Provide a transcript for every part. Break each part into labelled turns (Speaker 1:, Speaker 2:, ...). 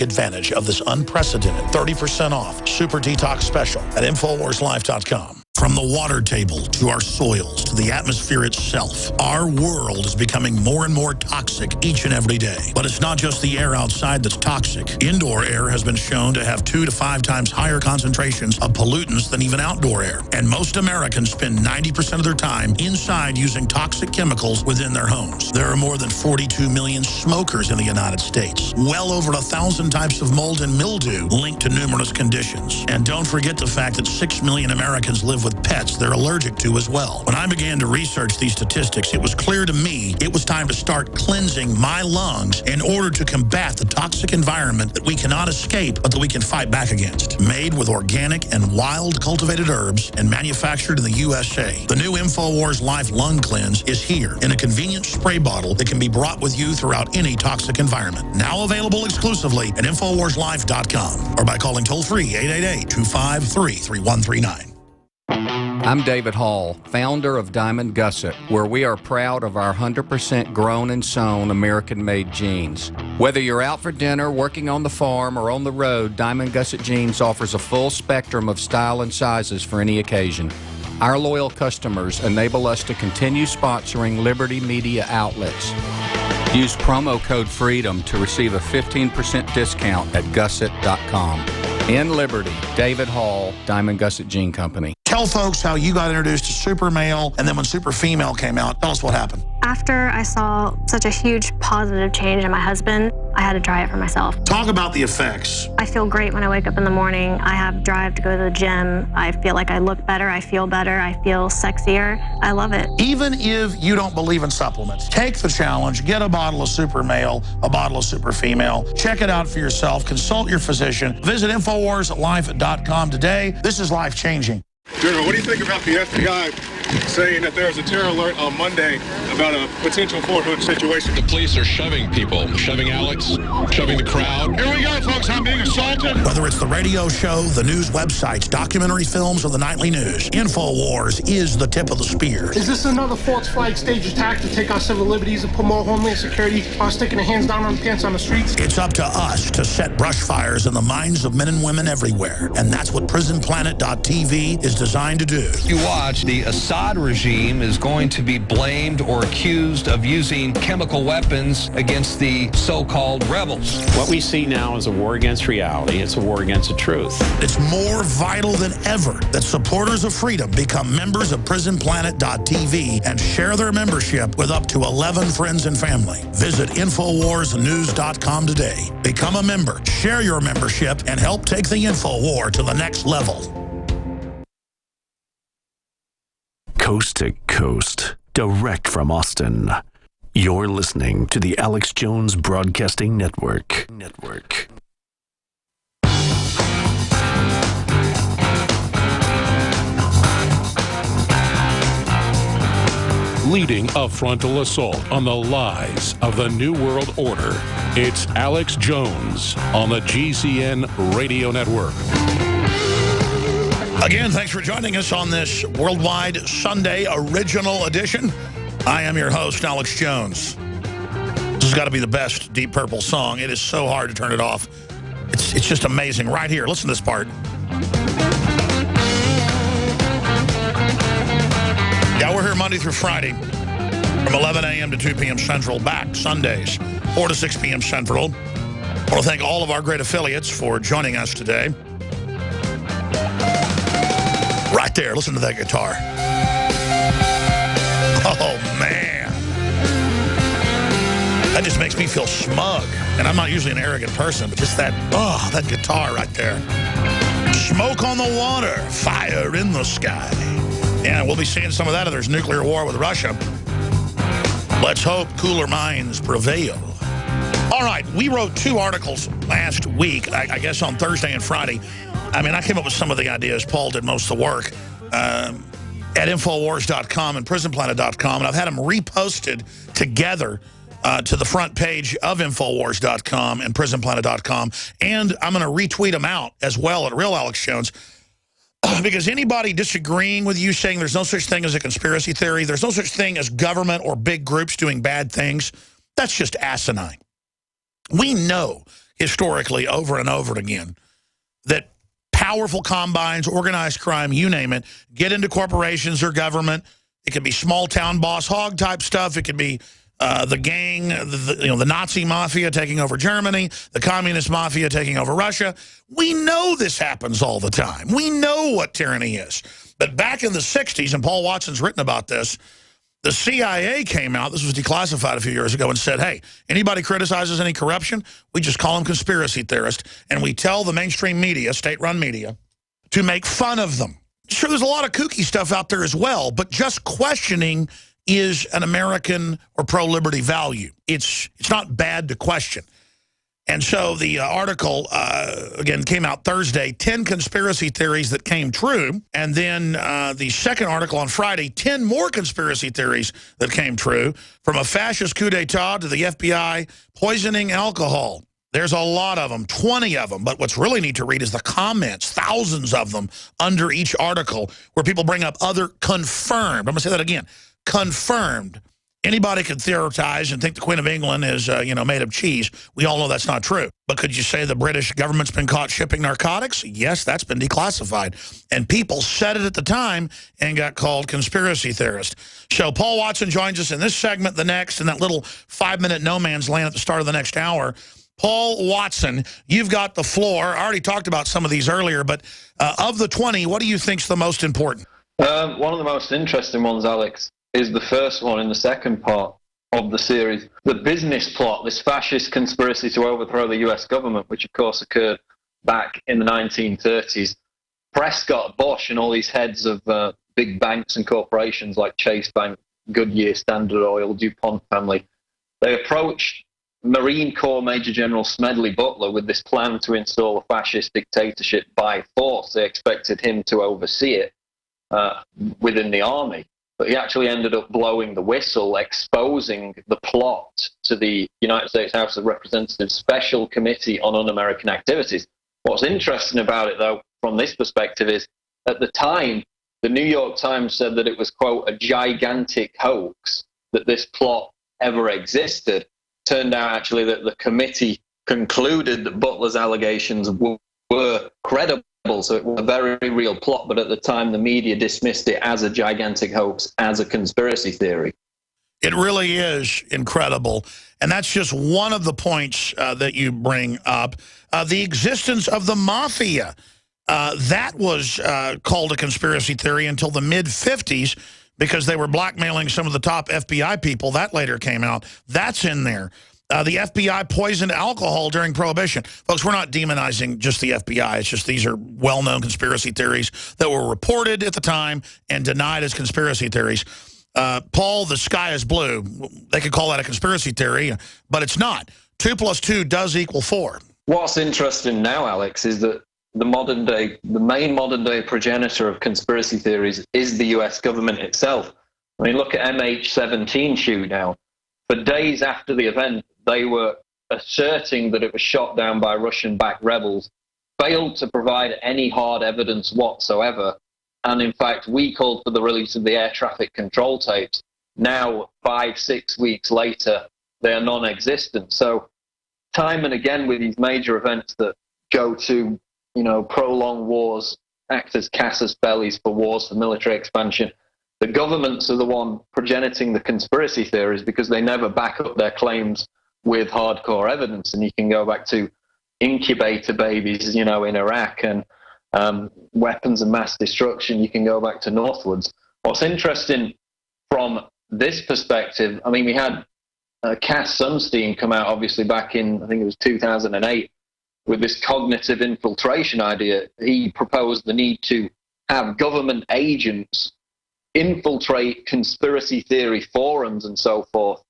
Speaker 1: advantage of this unprecedented 30% off Super Detox Special at InfoWarsLife.com. From the water table to our soils to the atmosphere itself, our world is becoming more and more toxic each and every day. But it's not just the air outside that's toxic. Indoor air has been shown to have 2 to 5 times higher concentrations of pollutants than even outdoor air. And most Americans spend 90% of their time inside using toxic chemicals within their homes. There are more than 42 million smokers in the United States. Well over 1,000 types of mold and mildew linked to numerous conditions. And don't forget the fact that 6 million Americans live with pets they're allergic to as well. When I began to research these statistics, it was clear to me it was time to start cleansing my lungs in order to combat the toxic environment that we cannot escape, but that we can fight back against. Made with organic and wild cultivated herbs and manufactured in the USA, the new InfoWars Life Lung Cleanse is here in a convenient spray bottle that can be brought with you throughout any toxic environment. Now available exclusively at InfoWarsLife.com or by calling toll-free 888-253-3139.
Speaker 2: I'm David Hall, founder of Diamond Gusset, where we are proud of our 100% grown and sewn American-made jeans. Whether you're out for dinner, working on the farm, or on the road, Diamond Gusset Jeans offers a full spectrum of style and sizes for any occasion. Our loyal customers enable us to continue sponsoring Liberty Media outlets. Use promo code FREEDOM to receive a 15% discount at gusset.com. In Liberty, David Hall, Diamond Gusset Jean Company.
Speaker 1: Tell folks how you got introduced to Super Male, and then when Super Female came out, tell us what happened.
Speaker 3: After I saw such a huge positive change in my husband, I had to try it for myself.
Speaker 1: Talk about the effects.
Speaker 3: I feel great when I wake up in the morning. I have drive to go to the gym. I feel like I look better. I feel better. I feel sexier. I love it. Even if you don't believe in supplements, take the challenge. Get a bottle of Super Male, a bottle of Super Female. Check it out for yourself. Consult your physician. Visit InfoWarsLife.com today. This is life-changing.
Speaker 4: General, what do you think about the FBI saying that there was a terror alert on Monday about a potential Fort Hood situation?
Speaker 5: The police are shoving people, shoving Alex, shoving the crowd.
Speaker 4: Here we go, folks. I'm being assaulted.
Speaker 1: Whether it's the radio show, the news websites, documentary films, or the nightly news, InfoWars is the tip of the spear.
Speaker 6: Is this another false flag stage attack to take our civil liberties and put more homeland security while sticking their hands down on the pants on the streets?
Speaker 1: It's up to us to set brush fires in the minds of men and women everywhere. And that's what PrisonPlanet.tv is designed to do.
Speaker 7: You watch, the Assad regime is going to be blamed or accused of using chemical weapons against the so-called rebels.
Speaker 8: What we see now is a war against reality. It's a war against the truth.
Speaker 1: It's more vital than ever that supporters of freedom become members of PrisonPlanet.tv and share their membership with up to 11 friends and family. Visit InfoWarsNews.com today. Become a member, share your membership, and help take the InfoWar to the next level.
Speaker 9: Coast to coast, direct from Austin. You're listening to the Alex Jones Broadcasting Network.
Speaker 10: Leading a frontal assault on the lies of the New World Order, it's Alex Jones on the GCN Radio Network.
Speaker 1: Again, thanks for joining us on this Worldwide Sunday Original Edition. I am your host, Alex Jones. This has got to be the best Deep Purple song. It is so hard to turn it off. It's just amazing. Right here, listen to this part. Yeah, we're here Monday through Friday from 11 a.m. to 2 p.m. Central, back Sundays, 4 to 6 p.m. Central. I want to thank all of our great affiliates for joining us today. Right there, listen to that guitar. Oh, man. That just makes me feel smug. And I'm not usually an arrogant person, but just that guitar right there. Smoke on the water, fire in the sky. Yeah, we'll be seeing some of that if there's nuclear war with Russia. Let's hope cooler minds prevail. All right, we wrote 2 articles last week, I guess on Thursday and Friday. I mean, I came up with some of the ideas. Paul did most of the work at Infowars.com and PrisonPlanet.com, and I've had them reposted together to the front page of Infowars.com and PrisonPlanet.com, and I'm going to retweet them out as well at Real Alex Jones, because anybody disagreeing with you, saying there's no such thing as a conspiracy theory, there's no such thing as government or big groups doing bad things, that's just asinine. We know historically over and over again, that powerful combines, organized crime, you name it, get into corporations or government. It could be small town boss hog type stuff. It could be the gang, the Nazi mafia taking over Germany, the communist mafia taking over Russia. We know this happens all the time. We know what tyranny is. But back in the 60s, and Paul Watson's written about this, the CIA came out, this was declassified a few years ago, and said, hey, anybody criticizes any corruption, we just call them conspiracy theorists, and we tell the mainstream media, state-run media, to make fun of them. Sure, there's a lot of kooky stuff out there as well, but just questioning is an American or pro-liberty value. It's not bad to question. And so the article, again, came out Thursday, 10 conspiracy theories that came true. And then the second article on Friday, 10 more conspiracy theories that came true, from a fascist coup d'etat to the FBI poisoning alcohol. There's a lot of them, 20 of them. But what's really neat to read is the comments, thousands of them under each article, where people bring up other confirmed. I'm going to say that again. Confirmed. Anybody could theorize and think the Queen of England is, made of cheese. We all know that's not true. But could you say the British government's been caught shipping narcotics? Yes, that's been declassified. And people said it at the time and got called conspiracy theorists. So Paul Watson joins us in this segment, the next, and that little 5-minute no man's land at the start of the next hour. Paul Watson, you've got the floor. I already talked about some of these earlier, but of the 20, what do you think's the most important?
Speaker 11: One of the most interesting ones, Alex, is the first one in the second part of the series. The business plot, this fascist conspiracy to overthrow the US government, which of course occurred back in the 1930s. Prescott Bush and all these heads of big banks and corporations like Chase Bank, Goodyear, Standard Oil, DuPont family, they approached Marine Corps Major General Smedley Butler with this plan to install a fascist dictatorship by force. They expected him to oversee it within the army. But he actually ended up blowing the whistle, exposing the plot to the United States House of Representatives Special Committee on Un-American Activities. What's interesting about it, though, from this perspective is, at the time, the New York Times said that it was, quote, a gigantic hoax that this plot ever existed. Turned out, actually, that the committee concluded that Butler's allegations were credible. So it was a very real plot, but at the time the media dismissed it as a gigantic hoax, as a conspiracy theory.
Speaker 1: It really is incredible. And that's just one of the points that you bring up. The existence of the mafia, that was called a conspiracy theory until the mid-50s because they were blackmailing some of the top FBI people. That later came out. That's in there. The FBI poisoned alcohol during Prohibition. Folks, we're not demonizing just the FBI. It's just these are well-known conspiracy theories that were reported at the time and denied as conspiracy theories. Paul, the sky is blue. They could call that a conspiracy theory, but it's not. 2 + 2 does equal 4.
Speaker 11: What's interesting now, Alex, is that the main modern-day progenitor of conspiracy theories is the U.S. government itself. I mean, look at MH17 shoot now. For days after the event, they were asserting that it was shot down by Russian-backed rebels, failed to provide any hard evidence whatsoever. And in fact, we called for the release of the air traffic control tapes. Now, 5-6 weeks later, they are non-existent. So time and again with these major events that go to, prolonged wars, act as casus bellis for wars, for military expansion, the governments are the one progeniting the conspiracy theories because they never back up their claims with hardcore evidence. And you can go back to incubator babies, in Iraq, and weapons of mass destruction. You can go back to northwards. What's interesting from this perspective, I mean, we had Cass Sunstein come out, obviously, back in, I think it was 2008, with this cognitive infiltration idea. He proposed the need to have government agents infiltrate conspiracy theory forums and so forth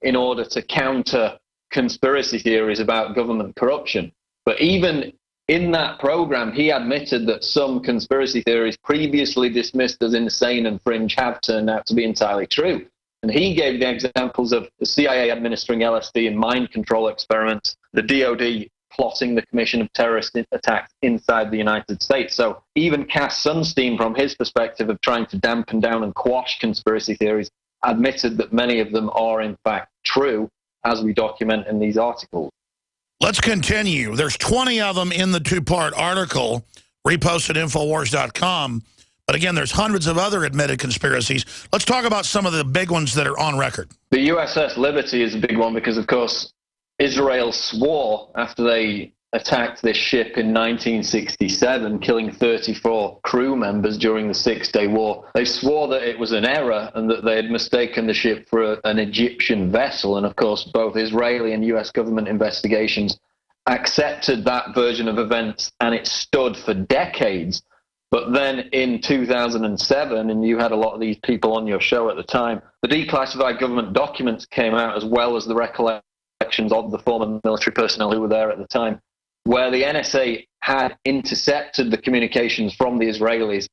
Speaker 11: in order to counter conspiracy theories about government corruption. But even in that program, he admitted that some conspiracy theories previously dismissed as insane and fringe have turned out to be entirely true. And he gave the examples of the CIA administering LSD and mind control experiments, the DOD plotting the commission of terrorist attacks inside the United States. So even Cass Sunstein, from his perspective of trying to dampen down and quash conspiracy theories, admitted that many of them are in fact true, as we document in these articles.
Speaker 1: Let's continue. There's 20 of them in the two-part article, reposted at Infowars.com. But again, there's hundreds of other admitted conspiracies. Let's talk about some of the big ones that are on record.
Speaker 11: The USS Liberty is a big one because, of course, Israel swore after they attacked this ship in 1967, killing 34 crew members during the Six-Day War. They swore that it was an error and that they had mistaken the ship for an Egyptian vessel. And of course, both Israeli and US government investigations accepted that version of events, and it stood for decades. But then in 2007, and you had a lot of these people on your show at the time, the declassified government documents came out, as well as the recollections of the former military personnel who were there at the time, where the NSA had intercepted the communications from the Israelis,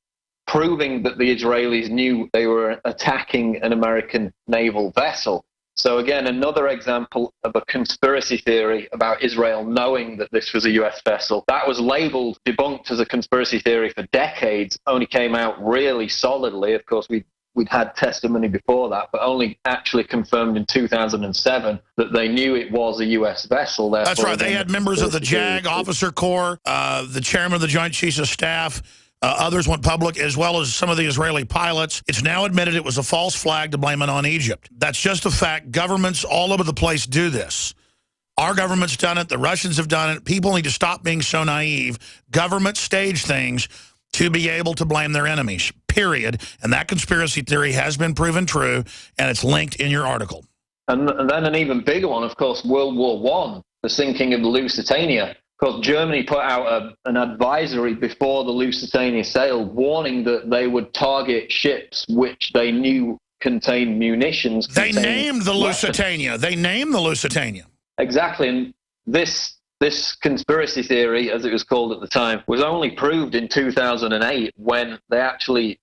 Speaker 11: proving that the Israelis knew they were attacking an American naval vessel. So again, another example of a conspiracy theory about Israel knowing that this was a US vessel. That was labeled, debunked as a conspiracy theory for decades, only came out really solidly. Of course, we'd had testimony before that, but only actually confirmed in 2007 that they knew it was a U.S. vessel.
Speaker 1: That's right. They had members of the JAG Officer Corps, the chairman of the Joint Chiefs of Staff, others went public, as well as some of the Israeli pilots. It's now admitted it was a false flag to blame it on Egypt. That's just a fact. Governments all over the place do this. Our government's done it. The Russians have done it. People need to stop being so naive. Governments stage things to be able to blame their enemies, period. And that conspiracy theory has been proven true, and it's linked in your article.
Speaker 11: And then an even bigger one, of course, World War I, the sinking of the Lusitania. Of course, Germany put out an advisory before the Lusitania sailed, warning that they would target ships which they knew contained munitions.
Speaker 1: They named the Lusitania. They named the Lusitania.
Speaker 11: Exactly. And this conspiracy theory, as it was called at the time, was only proved in 2008 when the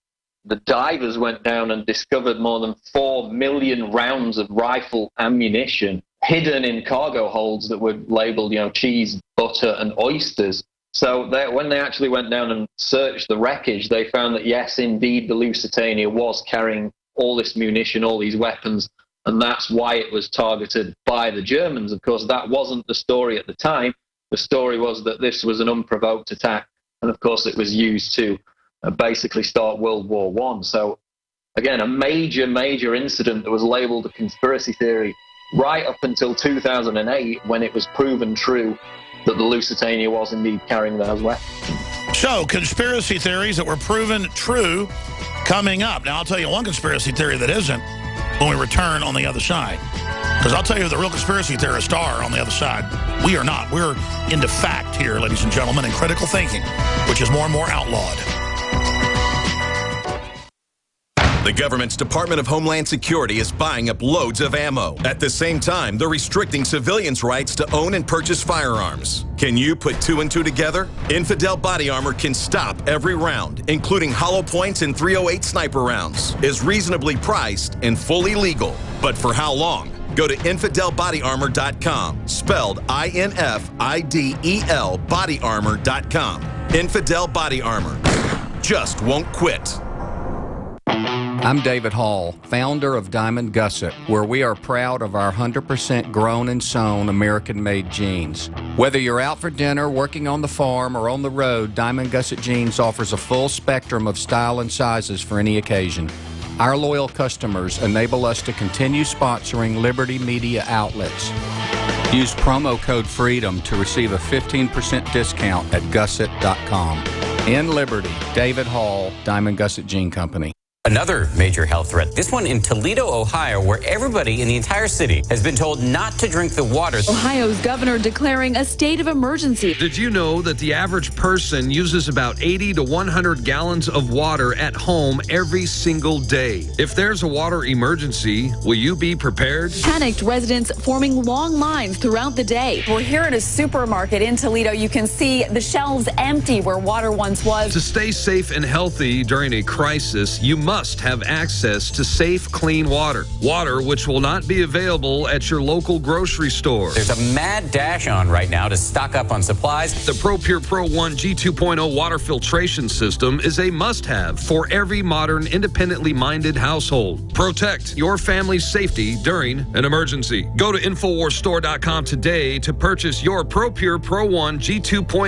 Speaker 11: divers went down and discovered more than 4 million rounds of rifle ammunition hidden in cargo holds that were labeled, cheese, butter, and oysters. So when they actually went down and searched the wreckage, they found that, yes, indeed, the Lusitania was carrying all this munition, all these weapons, and that's why it was targeted by the Germans. Of course, that wasn't the story at the time. The story was that this was an unprovoked attack, and of course it was used to basically start World War I. So, again, a major, major incident that was labeled a conspiracy theory right up until 2008, when it was proven true that the Lusitania was indeed carrying those weapons.
Speaker 1: So, conspiracy theories that were proven true coming up. Now, I'll tell you one conspiracy theory that isn't when we return on the other side. Because I'll tell you who the real conspiracy theorists are on the other side. We are not. We're into fact here, ladies and gentlemen, and critical thinking, which is more and more outlawed.
Speaker 12: The government's Department of Homeland Security is buying up loads of ammo. At the same time, they're restricting civilians' rights to own and purchase firearms. Can you put two and two together? Infidel Body Armor can stop every round, including hollow points and .308 sniper rounds, is reasonably priced and fully legal. But for how long? Go to InfidelBodyArmor.com, spelled INFIDEL bodyarmor.com. Infidel Body Armor. Just won't quit.
Speaker 2: I'm David Hall, founder of Diamond Gusset, where we are proud of our 100% grown and sewn American-made jeans. Whether you're out for dinner, working on the farm, or on the road, Diamond Gusset Jeans offers a full spectrum of style and sizes for any occasion. Our loyal customers enable us to continue sponsoring Liberty Media outlets. Use promo code FREEDOM to receive a 15% discount at gusset.com. In Liberty, David Hall, Diamond Gusset Jean Company.
Speaker 13: Another major health threat, this one in Toledo, Ohio, where everybody in the entire city has been told not to drink the water.
Speaker 14: Ohio's governor declaring a state of emergency.
Speaker 7: Did you know that the average person uses about 80 to 100 gallons of water at home every single day? If there's a water emergency, will you be prepared?
Speaker 14: Panicked residents forming long lines throughout the day.
Speaker 15: We're here at a supermarket in Toledo. You can see the shelves empty where water once was.
Speaker 7: To stay safe and healthy during a crisis, you must have access to safe, clean water. Water which will not be available at your local grocery store.
Speaker 13: There's a mad dash on right now to stock up on supplies.
Speaker 7: The ProPure Pro 1 G2.0 water filtration system is a must-have for every modern, independently minded household. Protect your family's safety during an emergency. Go to InfoWarsStore.com today to purchase your ProPure Pro 1 G2.0